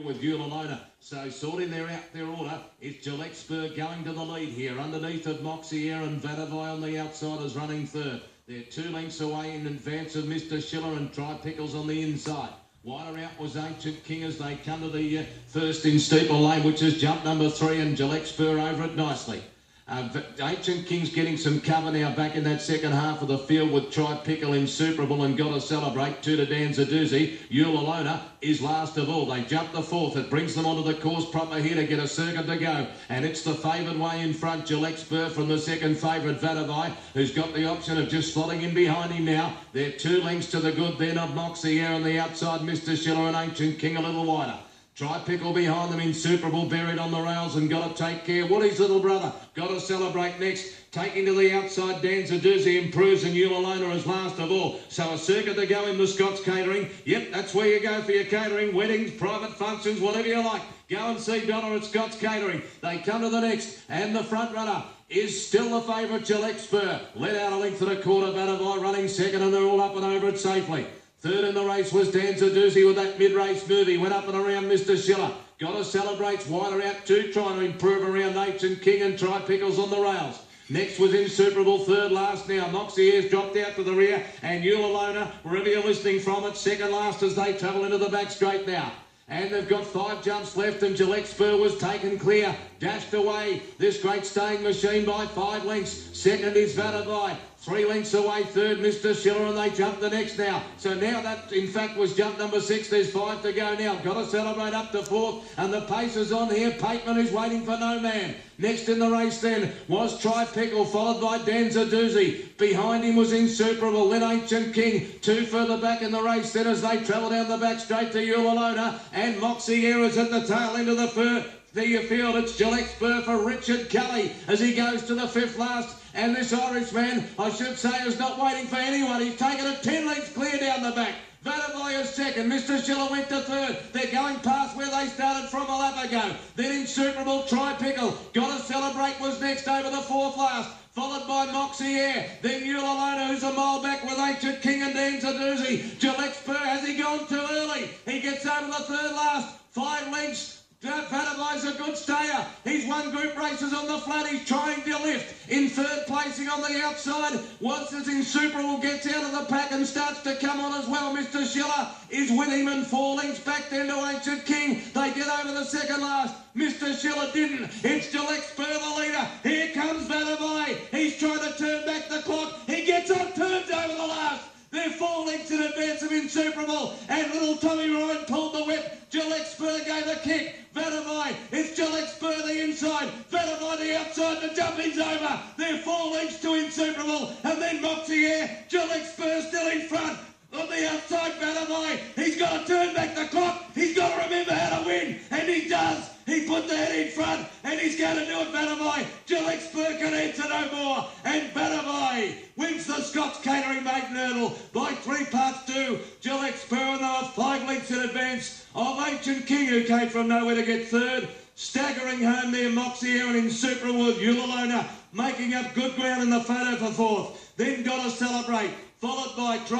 with Ulalona. So sorting their order. It's Gillette Spur going to the lead here. Underneath of Moxie Air and Vatuvei on the outsiders running third. They're 2 lengths away in advance of Mr. Schiller and Try Pickles on the inside. Wider out was Ancient King as they come to the first in Steeple Lane, which is jump number 3, and Gillette Spur over it nicely. Ancient King's getting some cover now back in that second half of the field with Try Pickle Insuperable and Gotta Celebrate. 2 to Danza Doozy. Ulalona is last of all. They jump the fourth. It brings them onto the course proper here to get a circuit to go. And it's the favoured way in front. Gillette Spur from the second favourite Vatuvei, who's got the option of just slotting in behind him now. They're 2 lengths to the good then of Moxie Air on the outside. Mr. Schiller and Ancient King a little wider. Try Pickle behind them, Insuperable buried on the rails and Gotta Take Care. Woody's little brother, Gotta Celebrate next. Taking to the outside, Danza Doozy improves and Ulalona is last of all. So a circuit to go in the Scott's Catering. Yep, that's where you go for your catering, weddings, private functions, whatever you like. Go and see Donna at Scott's Catering. They come to the next, and the front runner is still the favourite Gillette Spur. Led out a length and a quarter, Vatuvei running second, and they're all up and over it safely. Third in the race was Danza Doozy with that mid-race movie. Went up and around Mr. Schiller. Gotta Celebrate's wider out too, trying to improve around Ancient King and Try Pickles on the rails. Next was Insuperable, third last now. Moxie Air's dropped out to the rear, and Ulalona, wherever you're listening from it, second last as they travel into the back straight now. And they've got 5 jumps left, and Gillette Spur was taken clear. Dashed away this great staying machine by 5 lengths. Second is Vatuvei. 3 lengths away, third, Mr. Schiller, and they jump the next now. So now that, in fact, was jump number 6. There's 5 to go now. Gotta Celebrate up to 4th, and the pace is on here. Pateman is waiting for no man. Next in the race then was Try Pickle, followed by Danza Doozy. Behind him was Insuperable, then Ancient King. 2 further back in the race then as they travel down the back straight to Ulalona, and Moxie Air is at the tail end of the field. It's Gillette Spur for Richard Kelly as he goes to the 5th last. And this Irishman, I should say, is not waiting for anyone. He's taken it 10 lengths clear down the back. Vatuvei is second. Mr. Schiller went to third. They're going past where they started from a lap ago. Then Insuperable, Try Pickle. Gotta Celebrate was next over the 4th last, followed by Moxie Air. Then Ulalona, who's a mile back with Ancient King and Danza Doozy. Gillette Spur, has he gone too early? He gets over the 3rd last. 5 lengths. Vatuvei's a good stayer. He's won group races on the flat. He's trying to lift. In 3rd placing on the outside, once as Insuperable gets out of the pack and starts to come on as well, Mr. Schiller is with him, and 4 lengths back then to Ancient King. They get over the 2nd last. Mr. Schiller didn't. It's Gillette Spur the leader. Here comes Vatuvei. He's trying to turn back the clock. He gets on turns over the last. They're 4 lengths in advance of Insuperable, and little Tommy Ryan pulled the whip. Gillette Spur gave a kick. Vatuvei, it's Gillette Spur the inside. Vatuvei the outside, the jumping's over. They're 4 lengths to Insuperable, and then Moxie Air. Gillette Spur still in front. On the outside, Vatuvei, he's got to turn back the clock. He's got to remember how to win, and he does. He put the head in front, and he's going to do it, Vatuvei. Gillette Spur can answer no more, and Vatuvei wins the Scott's Catering Maiden Hurdle by 3 parts to Gillette Spur, and they were 5 lengths in advance of Ancient King, who came from nowhere to get third. Staggering home there, Moxie Air and Insuperable with Ulalona, making up good ground in the photo for 4th. Then Gotta Celebrate, followed by Try